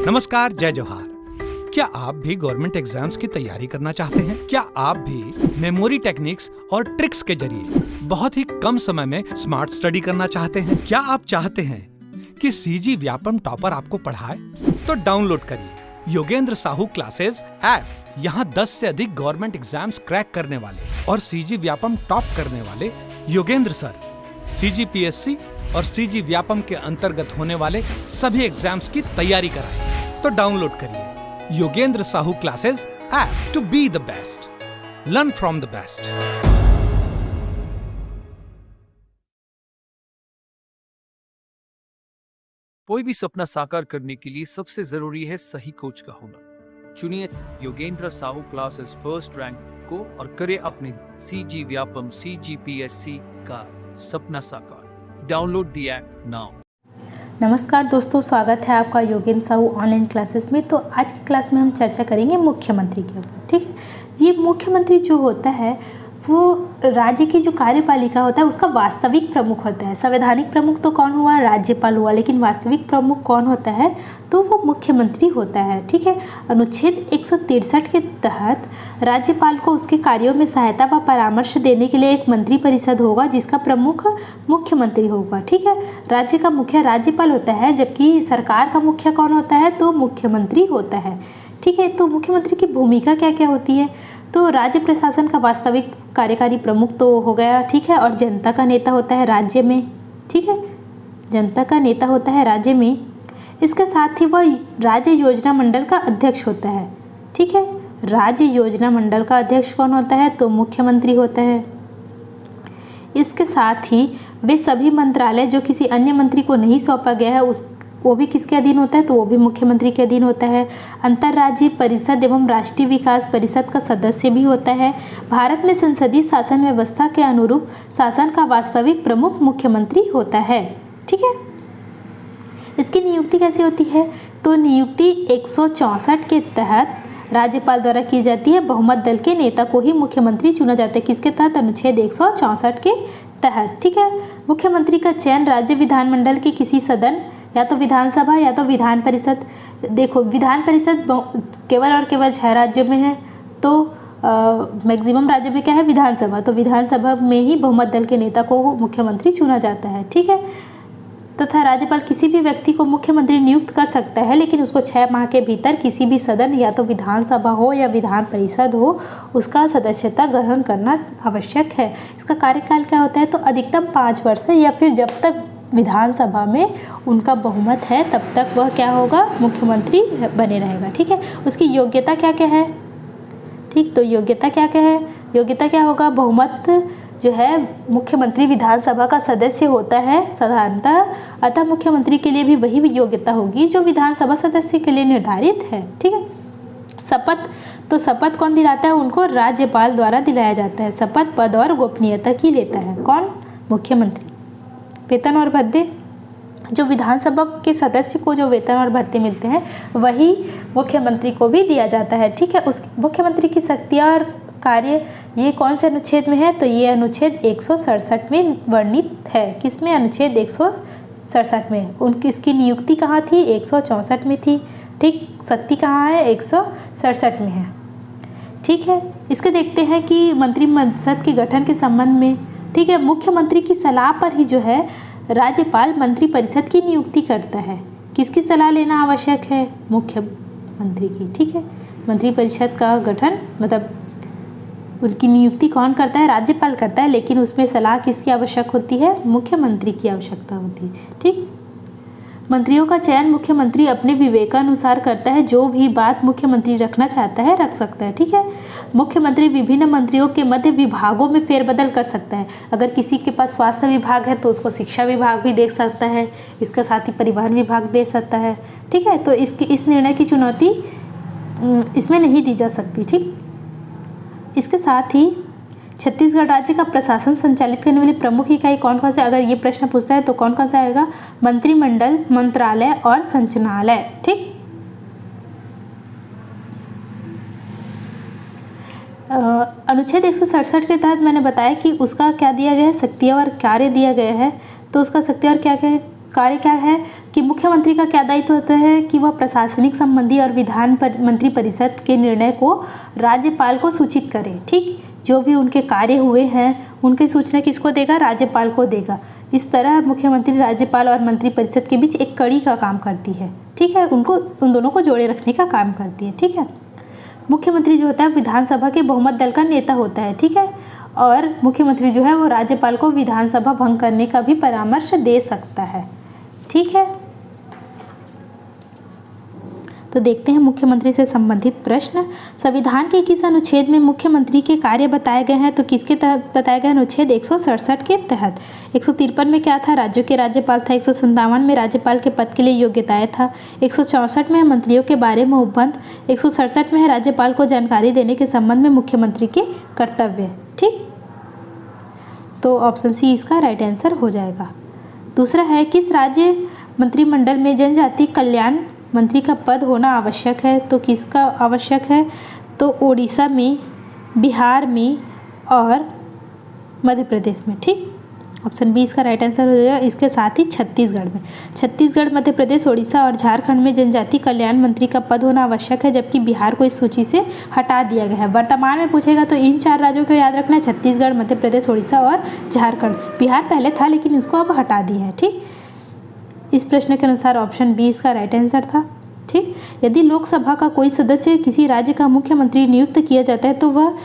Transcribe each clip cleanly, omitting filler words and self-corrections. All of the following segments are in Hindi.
नमस्कार, जय जोहार। क्या आप भी गवर्नमेंट एग्जाम्स की तैयारी करना चाहते हैं? क्या आप भी मेमोरी टेक्निक्स और ट्रिक्स के जरिए बहुत ही कम समय में स्मार्ट स्टडी करना चाहते हैं? क्या आप चाहते हैं कि सीजी व्यापम टॉपर आपको पढ़ाए? तो डाउनलोड करिए योगेंद्र साहू क्लासेस ऐप। यहाँ 10 से अधिक गवर्नमेंट एग्जाम्स क्रैक करने वाले और सीजी व्यापम टॉप करने वाले योगेंद्र सर CGPSC और सीजी व्यापम के अंतर्गत होने वाले सभी एग्जाम्स की तैयारी कराएं। तो डाउनलोड करिए Yogendra Sahu classes app to be the best, learn from the best. कोई भी सपना साकार करने के लिए सबसे जरूरी है सही कोच का होना। चुनिए Yogendra Sahu classes first rank को और करें अपने सीजी व्यापम CGPSC का सपना साकार। Download the app now. नमस्कार दोस्तों, स्वागत है आपका योगेंद्र साहू ऑनलाइन क्लासेस में। तो आज की क्लास में हम चर्चा करेंगे मुख्यमंत्री के ऊपर। ठीक है, ये मुख्यमंत्री जो होता है वो राज्य की जो कार्यपालिका होता है उसका वास्तविक प्रमुख होता है। संवैधानिक प्रमुख तो कौन हुआ, राज्यपाल हुआ, लेकिन वास्तविक प्रमुख कौन होता है तो वो मुख्यमंत्री होता है। ठीक है, अनुच्छेद 163 के तहत राज्यपाल को उसके कार्यों में सहायता व परामर्श देने के लिए एक मंत्री परिषद होगा जिसका प्रमुख मुख्यमंत्री होगा। ठीक है, राज्य का मुखिया राज्यपाल होता है, जबकि सरकार का मुखिया कौन होता है तो मुख्यमंत्री होता है। ठीक है, तो मुख्यमंत्री की भूमिका क्या क्या होती है? तो राज्य प्रशासन का वास्तविक कार्यकारी प्रमुख तो हो गया। ठीक है, और जनता का नेता होता है राज्य में। ठीक है, जनता का नेता होता है राज्य में। इसके साथ ही वह राज्य योजना मंडल का अध्यक्ष होता है। ठीक है, राज्य योजना मंडल का अध्यक्ष कौन होता है तो मुख्यमंत्री होता है। इसके साथ ही वे सभी मंत्रालय जो किसी अन्य मंत्री को नहीं सौंपा गया है वो भी किसके अधीन होता है तो वो भी मुख्यमंत्री के अधीन होता है। अंतर्राज्यीय परिषद एवं राष्ट्रीय विकास परिषद का सदस्य भी होता है। भारत में संसदीय शासन व्यवस्था के अनुरूप शासन का वास्तविक प्रमुख मुख्यमंत्री होता है। ठीक है, इसकी नियुक्ति कैसी होती है तो नियुक्ति 164 के तहत राज्यपाल द्वारा की जाती है। बहुमत दल के नेता को ही मुख्यमंत्री चुना जाता है। किसके तहत? अनुच्छेद 164 के तहत। ठीक है, मुख्यमंत्री का चयन राज्य विधानमंडल के किसी सदन या तो विधानसभा या तो विधान परिषद। देखो, विधान परिषद केवल और केवल 6 राज्यों में है, तो मैक्सिमम राज्य में क्या है विधानसभा, तो विधानसभा में ही बहुमत दल के नेता को मुख्यमंत्री चुना जाता है। ठीक है, तथा राज्यपाल किसी भी व्यक्ति को मुख्यमंत्री नियुक्त कर सकता है, लेकिन उसको 6 माह के भीतर किसी भी सदन या तो विधानसभा हो या विधान परिषद हो उसका सदस्यता ग्रहण करना आवश्यक है। इसका कार्यकाल क्या होता है तो अधिकतम 5 वर्ष है, या फिर जब तक विधानसभा में उनका बहुमत है तब तक वह क्या होगा मुख्यमंत्री बने रहेगा। ठीक है, उसकी योग्यता क्या क्या है? ठीक, तो योग्यता क्या क्या है? योग्यता क्या होगा? बहुमत जो है मुख्यमंत्री विधानसभा का सदस्य होता है साधारणतः, अतः मुख्यमंत्री के लिए भी वही योग्यता होगी जो विधानसभा सदस्य के लिए निर्धारित है। ठीक है, शपथ, तो शपथ कौन दिलाता है उनको? राज्यपाल द्वारा दिलाया जाता है। शपथ पद और गोपनीयता की लेता है कौन? मुख्यमंत्री। वेतन और भत्ते, जो विधानसभा के सदस्य को जो वेतन और भत्ते मिलते हैं वही मुख्यमंत्री को भी दिया जाता है। ठीक है, उस मुख्यमंत्री की शक्तियाँ और कार्य ये कौन से अनुच्छेद में है तो ये अनुच्छेद 167 में वर्णित है। किस में? अनुच्छेद 167 में। उनकी इसकी नियुक्ति कहाँ थी? 164 में थी। ठीक, शक्ति कहाँ है? 167 में है। ठीक है, इसके देखते हैं कि मंत्रिपरिषद के गठन के संबंध में। ठीक है, मुख्यमंत्री की सलाह पर ही जो है राज्यपाल मंत्रिपरिषद की नियुक्ति करता है। किसकी सलाह लेना आवश्यक है? मुख्यमंत्री की। ठीक है, मंत्रिपरिषद का गठन मतलब उनकी नियुक्ति कौन करता है? राज्यपाल करता है, लेकिन उसमें सलाह किसकी आवश्यक होती है? मुख्यमंत्री की आवश्यकता होती है। ठीक, मंत्रियों का चयन मुख्यमंत्री अपने विवेकानुसार करता है। जो भी बात मुख्यमंत्री रखना चाहता है रख सकता है। ठीक है, मुख्यमंत्री विभिन्न मंत्रियों के मध्य विभागों में फेरबदल कर सकता है। अगर किसी के पास स्वास्थ्य विभाग है तो उसको शिक्षा विभाग भी दे सकता है, इसके साथ ही परिवहन विभाग दे सकता है। ठीक है, तो इस निर्णय की चुनौती इसमें नहीं दी जा सकती। ठीक, इसके साथ ही छत्तीसगढ़ राज्य का प्रशासन संचालित करने वाली प्रमुख इकाई कौन कौन से, अगर ये प्रश्न पूछता है तो कौन कौन सा आएगा? मंत्रिमंडल, मंत्रालय और संचालनालय। ठीक, अनुच्छेद 167 के तहत मैंने बताया कि उसका क्या दिया गया है? शक्तियाँ और कार्य दिया गया है। तो उसका शक्ति और क्या क्या है? कार्य क्या है कि मुख्यमंत्री का क्या दायित्व होता है कि वह प्रशासनिक संबंधी और मंत्री परिषद के निर्णय को राज्यपाल को सूचित करे। ठीक, जो भी उनके कार्य हुए हैं उनकी सूचना किसको देगा? राज्यपाल को देगा। इस तरह मुख्यमंत्री राज्यपाल और मंत्री परिषद के बीच एक कड़ी का काम करती है। ठीक है, उन दोनों को जोड़े रखने का काम करती है। ठीक है, मुख्यमंत्री जो होता है विधानसभा के बहुमत दल का नेता होता है। ठीक है, और मुख्यमंत्री जो है वो राज्यपाल को विधानसभा भंग करने का भी परामर्श दे सकता है। ठीक है, तो देखते हैं मुख्यमंत्री से संबंधित प्रश्न। संविधान के किस अनुच्छेद में मुख्यमंत्री के कार्य बताए गए हैं? तो किसके तहत बताए गए? अनुच्छेद 167 के तहत। 153 में क्या था? राज्यों के राज्यपाल था। 157 में राज्यपाल के पद के लिए योग्यताएं था। 164 में है मंत्रियों के बारे में उपबंध। 167 में है राज्यपाल को जानकारी देने के संबंध में मुख्यमंत्री के कर्तव्य। ठीक, तो ऑप्शन सी इसका राइट आंसर हो जाएगा। दूसरा है किस राज्य मंत्रिमंडल में जनजाति कल्याण मंत्री का पद होना आवश्यक है? तो किसका आवश्यक है? तो उड़ीसा में, बिहार में और मध्य प्रदेश में। ठीक, ऑप्शन बी इसका राइट आंसर हो जाएगा। इसके साथ ही छत्तीसगढ़ में, छत्तीसगढ़, मध्य प्रदेश, उड़ीसा और झारखंड में जनजाति कल्याण मंत्री का पद होना आवश्यक है, जबकि बिहार को इस सूची से हटा दिया गया है। वर्तमान में पूछेगा तो इन 4 राज्यों को याद रखना है, छत्तीसगढ़, मध्य प्रदेश, उड़ीसा और झारखंड। बिहार पहले था लेकिन इसको अब हटा दिया है। ठीक, इस प्रश्न के अनुसार ऑप्शन बी इसका राइट आंसर था। ठीक, यदि लोकसभा का कोई सदस्य किसी राज्य का मुख्यमंत्री नियुक्त किया जाता है तो वह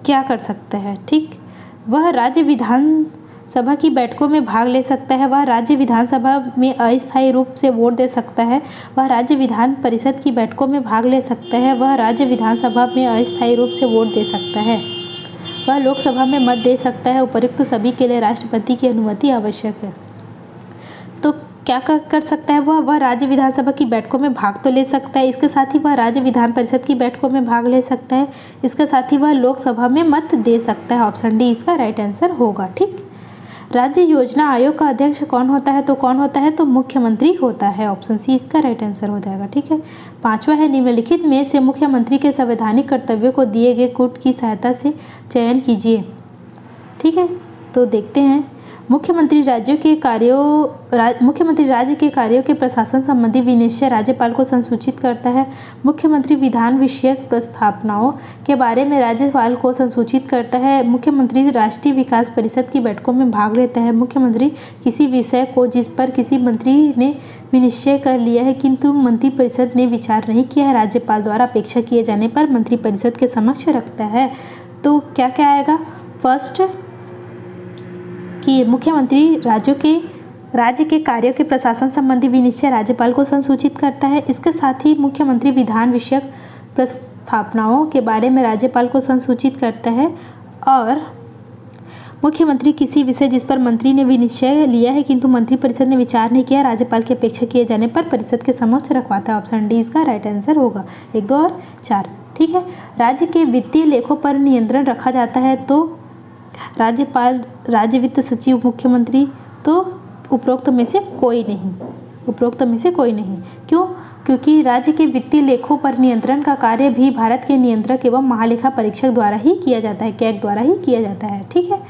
क्या कर सकता है? ठीक, वह राज्य विधानसभा की बैठकों में भाग ले सकता है, वह राज्य विधानसभा में अस्थायी रूप से वोट दे सकता है, वह राज्य विधान परिषद की बैठकों में भाग ले सकता है, वह राज्य विधानसभा में अस्थायी रूप से वोट दे सकता है, वह लोकसभा में मत दे सकता है। उपयुक्त सभी के लिए राष्ट्रपति की अनुमति आवश्यक है। तो क्या कर सकता है? वह राज्य विधानसभा की बैठकों में भाग तो ले सकता है, इसके साथ ही वह राज्य विधान परिषद की बैठकों में भाग ले सकता है, इसके साथ ही वह लोकसभा में मत दे सकता है। ऑप्शन डी इसका राइट आंसर होगा। ठीक, राज्य योजना आयोग का अध्यक्ष कौन होता है? तो कौन होता है? तो मुख्यमंत्री होता है। ऑप्शन सी इसका राइट आंसर हो जाएगा। ठीक है, 5वां है निम्नलिखित में से मुख्यमंत्री के संवैधानिक कर्तव्यों को दिए गए कूट की सहायता से चयन कीजिए। ठीक है, तो देखते हैं मुख्यमंत्री राज्य के कार्यों के प्रशासन संबंधी विनिश्चय राज्यपाल को संसूचित करता है। मुख्यमंत्री विधान विषयक प्रस्तावनाओं के बारे में राज्यपाल को संसूचित करता है। मुख्यमंत्री राष्ट्रीय विकास परिषद की बैठकों में भाग लेता है। मुख्यमंत्री किसी विषय को जिस पर किसी मंत्री ने विनिश्चय कर लिया है किंतु मंत्रिपरिषद ने विचार नहीं किया है, राज्यपाल द्वारा अपेक्षा किए जाने पर मंत्रिपरिषद के समक्ष रखता है। तो क्या क्या आएगा? फर्स्ट कि मुख्यमंत्री राज्य के कार्यों के प्रशासन संबंधी विनिश्चय राज्यपाल को संसूचित करता है। इसके साथ ही मुख्यमंत्री विधान विषयक प्रस्तावनाओं के बारे में राज्यपाल को संसूचित करता है और मुख्यमंत्री किसी विषय जिस पर मंत्री ने विनिश्चय लिया है किंतु मंत्रिपरिषद ने विचार नहीं किया, राज्यपाल की अपेक्षा किए जाने पर परिषद के समक्ष रखवाता है। ऑप्शन डी इसका राइट आंसर होगा। 1, 2 और 4। ठीक है, राज्य के वित्तीय लेखों पर नियंत्रण रखा जाता है तो राज्यपाल, राज्य वित्त सचिव, मुख्यमंत्री। तो उपरोक्त में से कोई नहीं, उपरोक्त में से कोई नहीं। क्यों? क्योंकि राज्य के वित्तीय लेखों पर नियंत्रण का कार्य भी भारत के नियंत्रक एवं महालेखा परीक्षक द्वारा ही किया जाता है, कैग द्वारा ही किया जाता है। ठीक है,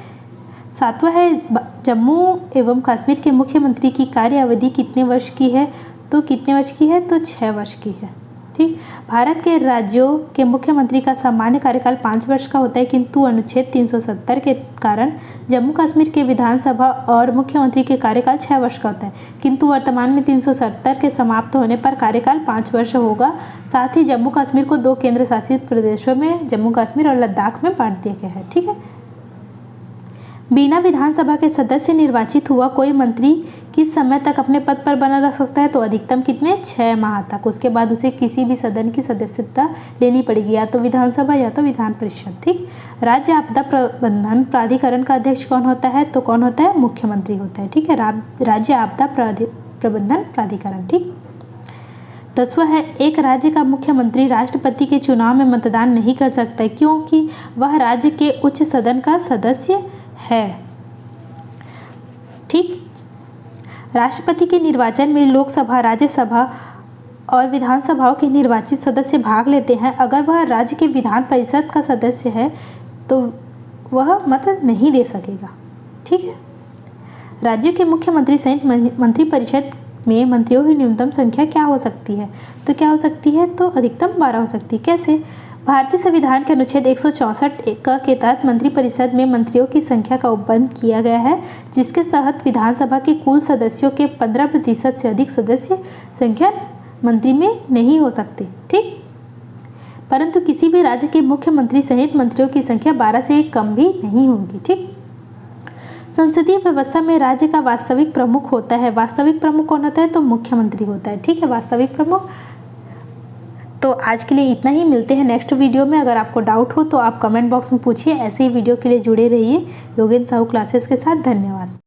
7वां है जम्मू एवं कश्मीर के मुख्यमंत्री की कार्य अवधि कितने वर्ष की है? तो कितने वर्ष की है? तो 6 वर्ष की है। ठीक, भारत के राज्यों के मुख्यमंत्री का सामान्य कार्यकाल 5 वर्ष का होता है किंतु अनुच्छेद 370 के कारण जम्मू कश्मीर के विधानसभा और मुख्यमंत्री के कार्यकाल 6 वर्ष का होता है, किंतु वर्तमान में 370 के समाप्त होने पर कार्यकाल 5 वर्ष होगा। साथ ही जम्मू कश्मीर को 2 केंद्र शासित प्रदेशों में जम्मू कश्मीर और लद्दाख में बांट दिया गया है। ठीक है, बिना विधानसभा के सदस्य निर्वाचित हुआ कोई मंत्री किस समय तक अपने पद पर बना रह सकता है? तो अधिकतम कितने? 6 माह तक। उसके बाद उसे किसी भी सदन की सदस्यता लेनी पड़ेगी, या तो विधानसभा या तो विधान परिषद। ठीक, राज्य आपदा प्रबंधन प्राधिकरण का अध्यक्ष कौन होता है? तो कौन होता है? मुख्यमंत्री होता है। ठीक है, राज्य आपदा प्रबंधन प्राधिकरण। ठीक, 10वां है एक राज्य का मुख्यमंत्री राष्ट्रपति के चुनाव में मतदान नहीं कर सकता है क्योंकि वह राज्य के उच्च सदन का सदस्य है। ठीक, राष्ट्रपति के निर्वाचन में लोकसभा, राज्यसभा और विधानसभाओं के निर्वाचित सदस्य भाग लेते हैं। अगर वह राज्य के विधान परिषद का सदस्य है तो वह मत नहीं दे सकेगा। ठीक है, राज्यों के मुख्यमंत्री सहित मंत्रिपरिषद में मंत्रियों की न्यूनतम संख्या क्या हो सकती है? तो क्या हो सकती है? तो अधिकतम 12 हो सकती है। कैसे? भारतीय संविधान के अनुच्छेद 164 के तहत मंत्रिपरिषद में मंत्रियों की संख्या का उपबंध किया गया है, जिसके तहत विधानसभा के कुल सदस्यों के 15% से अधिक सदस्य संख्या मंत्री में नहीं हो सकती। ठीक, परंतु किसी भी राज्य के मुख्यमंत्री सहित मंत्रियों की संख्या 12 से कम भी नहीं होगी। ठीक, संसदीय व्यवस्था में राज्य का वास्तविक प्रमुख होता है। वास्तविक प्रमुख कौन होता है? तो मुख्यमंत्री होता है। ठीक है, वास्तविक प्रमुख। तो आज के लिए इतना ही, मिलते हैं नेक्स्ट वीडियो में। अगर आपको डाउट हो तो आप कमेंट बॉक्स में पूछिए। ऐसे ही वीडियो के लिए जुड़े रहिए योगेंद्र साहू क्लासेस के साथ। धन्यवाद।